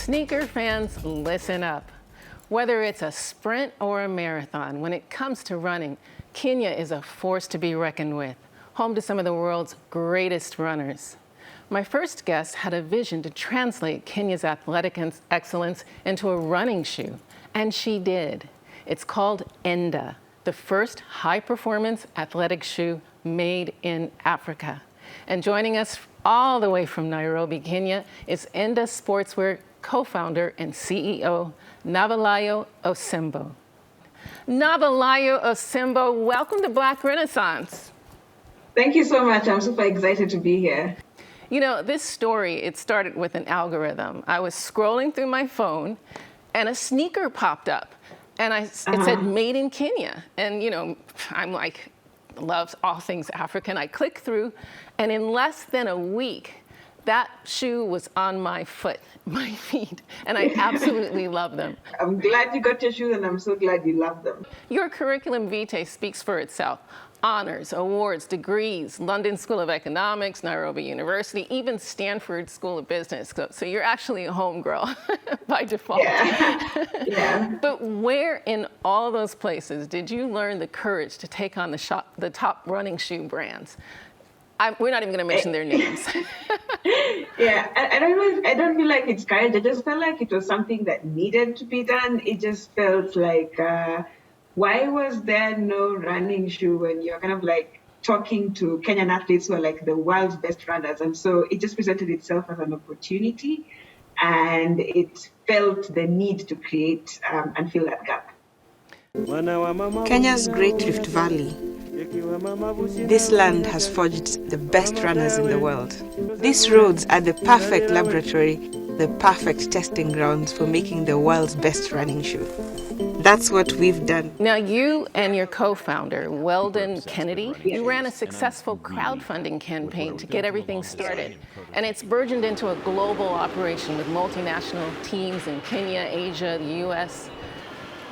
Sneaker fans, listen up. Whether it's a sprint or a marathon, when it comes to running, Kenya is a force to be reckoned with, home to some of the world's greatest runners. My first guest had a vision to translate Kenya's athletic excellence into a running shoe, and she did. It's called Enda, the first high-performance athletic shoe made in Africa. And joining us all the way from Nairobi, Kenya, is Enda Sportswear co-founder and CEO Navalayo Osembo. Navalayo Osembo, welcome to Black Renaissance. Thank you so much. I'm super excited to be here. You know, this story, it started with an algorithm. I was scrolling through my phone and a sneaker popped up and it said made in Kenya. And you know, I'm like, loves all things African. I clicked through and in less than a week, that shoe was on my feet, and I absolutely love them. I'm glad you got your shoes, and I'm so glad you love them. Your curriculum vitae speaks for itself. Honors, awards, degrees, London School of Economics, Nairobi University, even Stanford School of Business. So you're actually a homegirl by default. Yeah. But where in all those places did you learn the courage to take on the top running shoe brands? We're not even going to mention their names. Yeah, I don't feel like it's courage. I just felt like it was something that needed to be done. It just felt like, why was there no running shoe when you're kind of like talking to Kenyan athletes who are like the world's best runners? And so it just presented itself as an opportunity, and it felt the need to create and fill that gap. Kenya's Great Rift Valley. This land has forged the best runners in the world. These roads are the perfect laboratory, the perfect testing grounds for making the world's best running shoe. That's what we've done. Now, you and your co-founder, Weldon Kennedy, you ran a successful crowdfunding campaign to get everything started. And it's burgeoned into a global operation with multinational teams in Kenya, Asia, the US.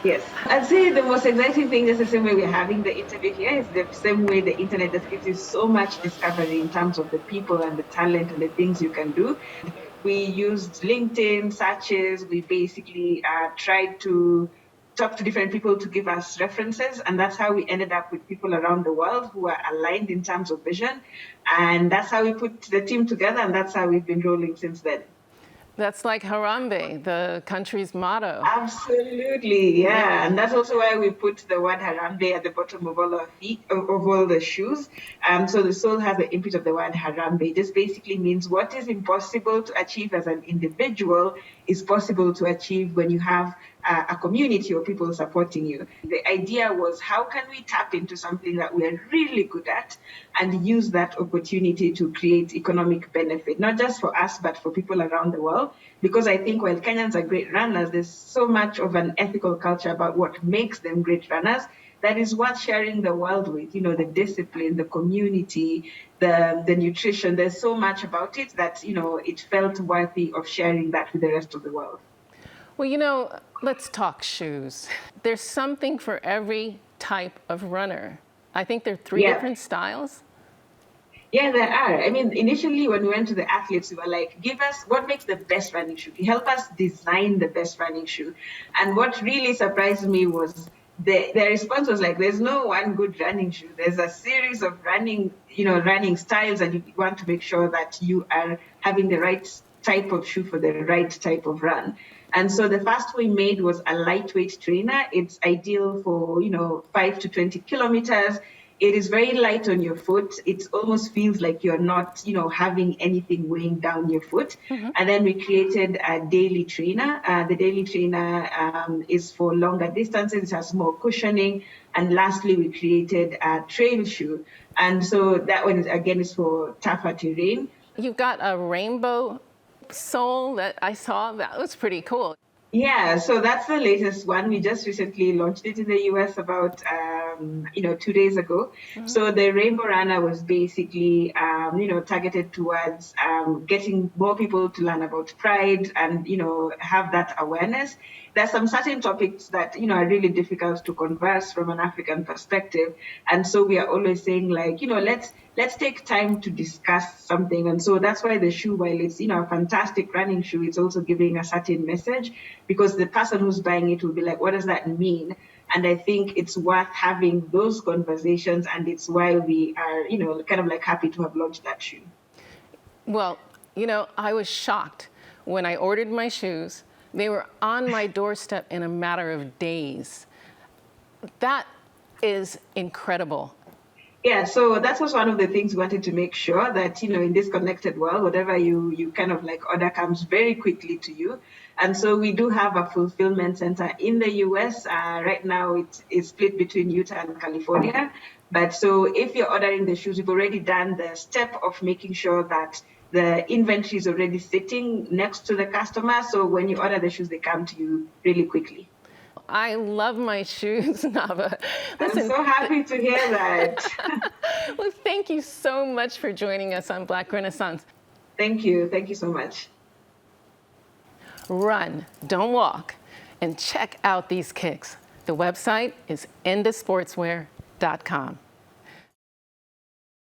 Yes. I'd say the most exciting thing, just the same way we're having the interview here, is the same way the internet just gives you so much discovery in terms of the people and the talent and the things you can do. We used LinkedIn searches. We basically tried to talk to different people to give us references. And that's how we ended up with people around the world who are aligned in terms of vision. And that's how we put the team together. And that's how we've been rolling since then. That's like Harambee, the country's motto. Absolutely, yeah. And that's also why we put the word Harambee at the bottom of all our feet, of all the shoes. So the sole has the imprint of the word Harambee. This basically means what is impossible to achieve as an individual is possible to achieve when you have a community or people supporting you. The idea was, how can we tap into something that we are really good at and use that opportunity to create economic benefit, not just for us, but for people around the world? Because I think while Kenyans are great runners, there's so much of an ethical culture about what makes them great runners that is worth sharing the world with. You know, the discipline, the community, the nutrition. There's so much about it that, you know, it felt worthy of sharing that with the rest of the world. Well, you know, let's talk shoes. There's something for every type of runner. I think there are three different styles. Yeah, there are. I mean, initially when we went to the athletes, we were like, give us what makes the best running shoe. Help us design the best running shoe. And what really surprised me was the response was like, there's no one good running shoe. There's a series of running styles, and you want to make sure that you are having the right type of shoe for the right type of run. And so the first we made was a lightweight trainer. It's ideal for, 5 to 20 kilometers. It is very light on your foot. It almost feels like you're not, having anything weighing down your foot. Mm-hmm. And then we created a daily trainer. The daily trainer is for longer distances. It has more cushioning. And lastly, we created a trail shoe. And so that one, again, is for tougher terrain. You've got a rainbow sole that I saw. That was pretty cool. Yeah, so that's the latest one. We just recently launched it in the US about 2 days ago. Mm-hmm. So the Rainbow Runner was basically targeted towards getting more people to learn about pride and have that awareness. There's some certain topics that are really difficult to converse from an African perspective, and so we are always saying let's let's take time to discuss something. And so that's why the shoe, while it's, a fantastic running shoe, it's also giving a certain message, because the person who's buying it will be like, what does that mean? And I think it's worth having those conversations, and it's why we are, kind of like happy to have launched that shoe. Well, I was shocked when I ordered my shoes. They were on my doorstep in a matter of days. That is incredible. Yeah, so that's also one of the things we wanted to make sure that, in this connected world, whatever you kind of like order comes very quickly to you. And so we do have a fulfillment center in the US. Right now, it is split between Utah and California. But so if you're ordering the shoes, we've already done the step of making sure that the inventory is already sitting next to the customer. So when you order the shoes, they come to you really quickly. I love my shoes, Nava. Listen, I'm so happy to hear that. Well, thank you so much for joining us on Black Renaissance. Thank you. Thank you so much. Run, don't walk, and check out these kicks. The website is endasportswear.com.